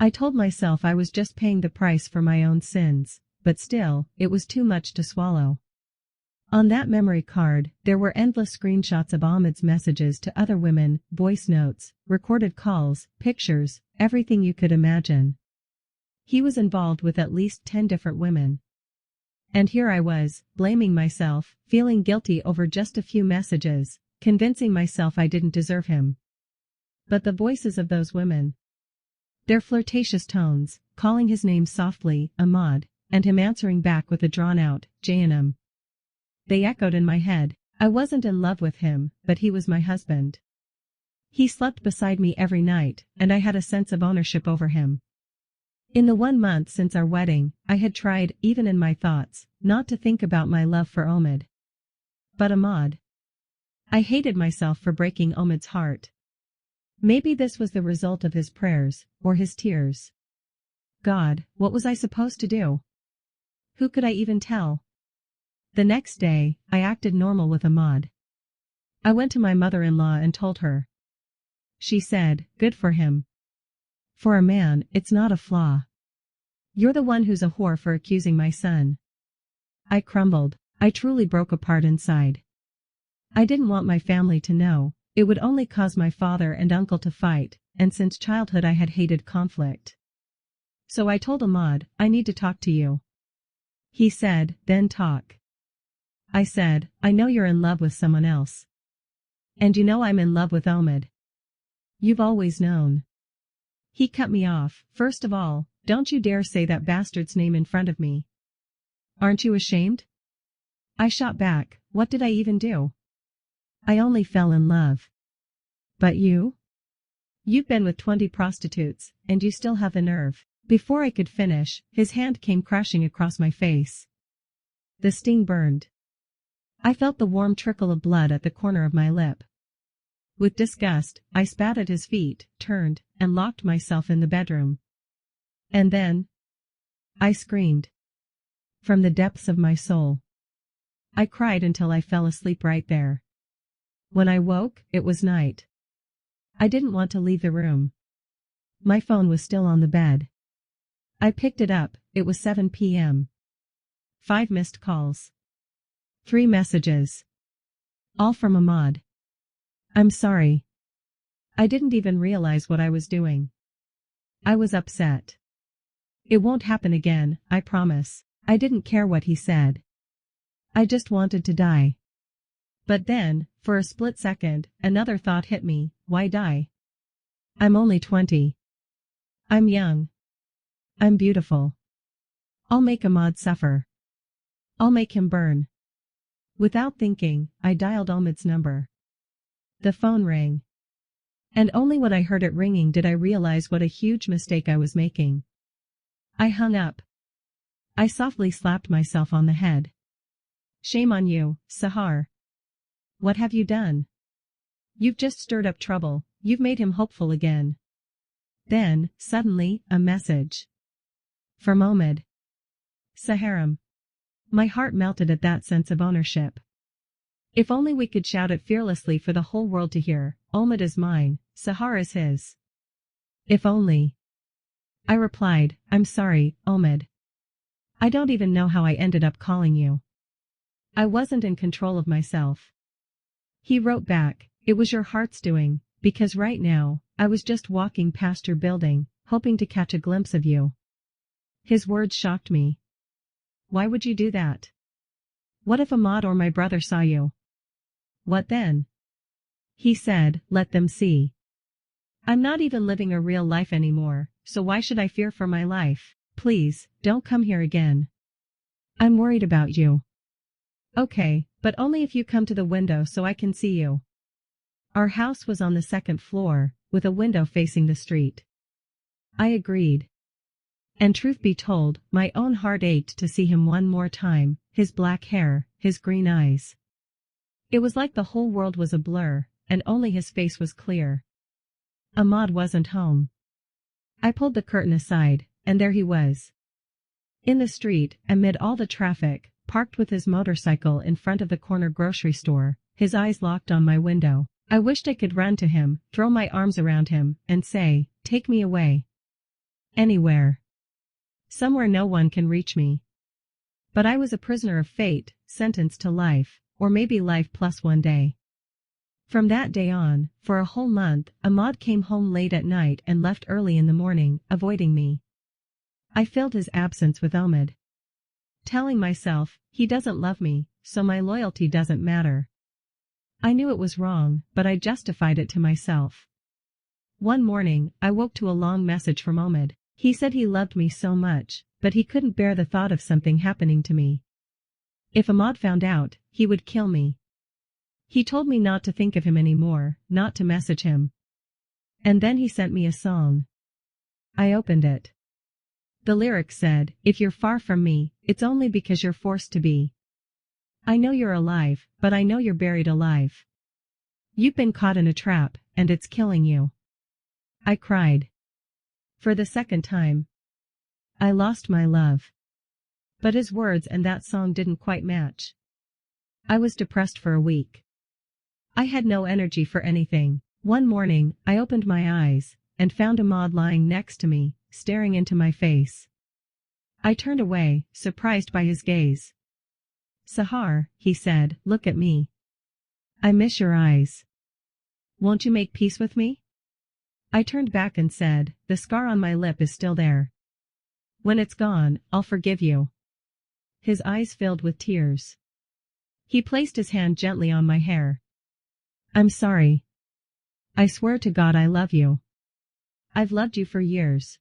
I told myself I was just paying the price for my own sins, but still, it was too much to swallow. On that memory card, there were endless screenshots of Ahmed's messages to other women, voice notes, recorded calls, pictures, everything you could imagine. He was involved with at least 10 different women. And here I was, blaming myself, feeling guilty over just a few messages, convincing myself I didn't deserve him. But the voices of those women, their flirtatious tones, calling his name softly, Ahmad, and him answering back with a drawn-out, J&M. They echoed in my head. I wasn't in love with him, but he was my husband. He slept beside me every night, and I had a sense of ownership over him. In the 1 month since our wedding, I had tried, even in my thoughts, not to think about my love for Ahmed. But Ahmad. I hated myself for breaking Ahmed's heart. Maybe this was the result of his prayers, or his tears. God, what was I supposed to do? Who could I even tell? The next day, I acted normal with Ahmad. I went to my mother-in-law and told her. She said, good for him. For a man, it's not a flaw. You're the one who's a whore for accusing my son. I crumbled. I truly broke apart inside. I didn't want my family to know. It would only cause my father and uncle to fight, and since childhood I had hated conflict. So I told Ahmad, I need to talk to you. He said, then talk. I said, I know you're in love with someone else. And you know I'm in love with Ahmed. You've always known. He cut me off. First of all, don't you dare say that bastard's name in front of me. Aren't you ashamed? I shot back, what did I even do? I only fell in love. But you? You've been with 20 prostitutes, and you still have the nerve. Before I could finish, his hand came crashing across my face. The sting burned. I felt the warm trickle of blood at the corner of my lip. With disgust, I spat at his feet, turned, and locked myself in the bedroom. And then, I screamed. From the depths of my soul. I cried until I fell asleep right there. When I woke, it was night. I didn't want to leave the room. My phone was still on the bed. I picked it up, it was 7 p.m. 5 missed calls. 3 messages. All from Ahmad. I'm sorry. I didn't even realize what I was doing. I was upset. It won't happen again, I promise. I didn't care what he said. I just wanted to die. But then, for a split second, another thought hit me, why die? I'm only 20. I'm young. I'm beautiful. I'll make Ahmad suffer. I'll make him burn. Without thinking, I dialed Ahmed's number. The phone rang. And only when I heard it ringing did I realize what a huge mistake I was making. I hung up. I softly slapped myself on the head. Shame on you, Sahar. What have you done? You've just stirred up trouble, you've made him hopeful again. Then, suddenly, a message. From Ahmed. Saharam. My heart melted at that sense of ownership. If only we could shout it fearlessly for the whole world to hear, Ahmed is mine, Sahar is his. If only. I replied, I'm sorry, Ahmed. I don't even know how I ended up calling you. I wasn't in control of myself. He wrote back, it was your heart's doing, because right now, I was just walking past your building, hoping to catch a glimpse of you. His words shocked me. Why would you do that? What if Ahmad or my brother saw you? What then? He said, let them see. I'm not even living a real life anymore, so why should I fear for my life? Please, don't come here again. I'm worried about you. Okay, but only if you come to the window so I can see you. Our house was on the 2nd floor, with a window facing the street. I agreed. And truth be told, my own heart ached to see him one more time, his black hair, his green eyes. It was like the whole world was a blur, and only his face was clear. Ahmad wasn't home. I pulled the curtain aside, and there he was. In the street, amid all the traffic, parked with his motorcycle in front of the corner grocery store, his eyes locked on my window. I wished I could run to him, throw my arms around him, and say, take me away. Anywhere. Somewhere no one can reach me. But I was a prisoner of fate, sentenced to life, or maybe life plus 1 day. From that day on, for a whole month, Ahmad came home late at night and left early in the morning, avoiding me. I filled his absence with Omid, telling myself, he doesn't love me, so my loyalty doesn't matter. I knew it was wrong, but I justified it to myself. One morning, I woke to a long message from Omid. He said he loved me so much, but he couldn't bear the thought of something happening to me. If Ahmad found out, he would kill me. He told me not to think of him anymore, not to message him. And then he sent me a song. I opened it. The lyrics said, "If you're far from me, it's only because you're forced to be. I know you're alive, but I know you're buried alive. You've been caught in a trap, and it's killing you." I cried. For the second time. I lost my love. But his words and that song didn't quite match. I was depressed for a week. I had no energy for anything. One morning, I opened my eyes, and found Ahmad lying next to me, staring into my face. I turned away, surprised by his gaze. "Sahar," he said, "look at me. I miss your eyes. Won't you make peace with me?" I turned back and said, "The scar on my lip is still there. When it's gone, I'll forgive you." His eyes filled with tears. He placed his hand gently on my hair. "I'm sorry. I swear to God I love you. I've loved you for years.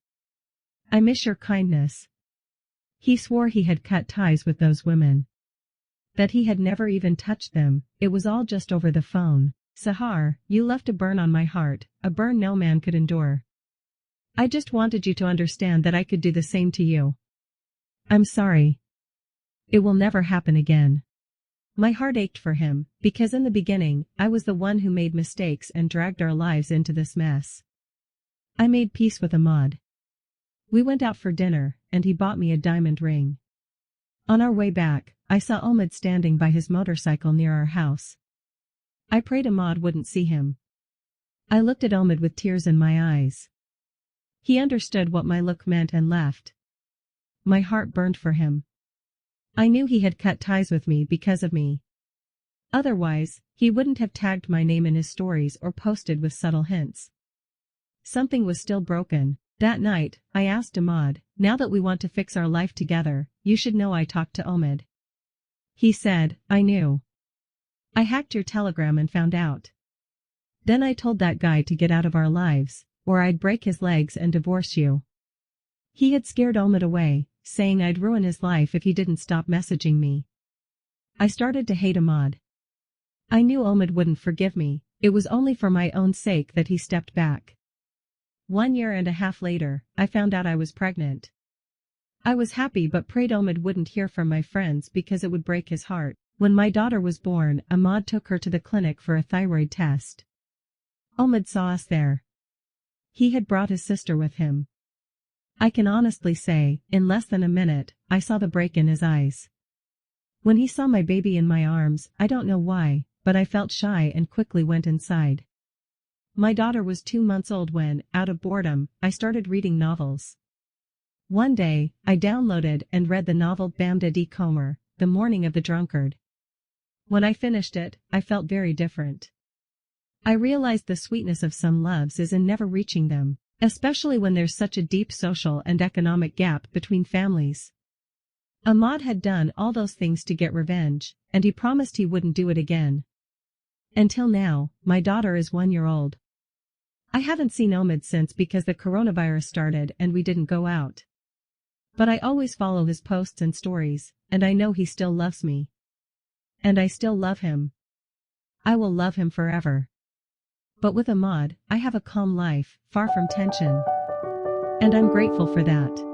I miss your kindness." He swore he had cut ties with those women. That he had never even touched them, it was all just over the phone. "Sahar, you left a burn on my heart, a burn no man could endure. I just wanted you to understand that I could do the same to you. I'm sorry. It will never happen again." My heart ached for him, because in the beginning, I was the one who made mistakes and dragged our lives into this mess. I made peace with Ahmad. We went out for dinner, and he bought me a diamond ring. On our way back, I saw Omid standing by his motorcycle near our house. I prayed Ahmad wouldn't see him. I looked at Omid with tears in my eyes. He understood what my look meant and left. My heart burned for him. I knew he had cut ties with me because of me. Otherwise, he wouldn't have tagged my name in his stories or posted with subtle hints. Something was still broken. That night, I asked Ahmad, "Now that we want to fix our life together, you should know I talked to Omid." He said, "I knew. I hacked your Telegram and found out. Then I told that guy to get out of our lives, or I'd break his legs and divorce you." He had scared Omid away, saying I'd ruin his life if he didn't stop messaging me. I started to hate Ahmad. I knew Omid wouldn't forgive me. It was only for my own sake that he stepped back. 1.5 years later, I found out I was pregnant. I was happy but prayed Omid wouldn't hear from my friends because it would break his heart. When my daughter was born, Ahmad took her to the clinic for a thyroid test. Omid saw us there. He had brought his sister with him. I can honestly say, in less than a minute, I saw the break in his eyes. When he saw my baby in my arms, I don't know why, but I felt shy and quickly went inside. My daughter was 2 months old when, out of boredom, I started reading novels. One day, I downloaded and read the novel Bamda D. Comer, The Morning of the Drunkard. When I finished it, I felt very different. I realized the sweetness of some loves is in never reaching them, especially when there's such a deep social and economic gap between families. Ahmad had done all those things to get revenge, and he promised he wouldn't do it again. Until now, my daughter is 1 year old. I haven't seen Omid since because the coronavirus started and we didn't go out. But I always follow his posts and stories, and I know he still loves me. And I still love him. I will love him forever. But with Ahmad, I have a calm life, far from tension. And I'm grateful for that.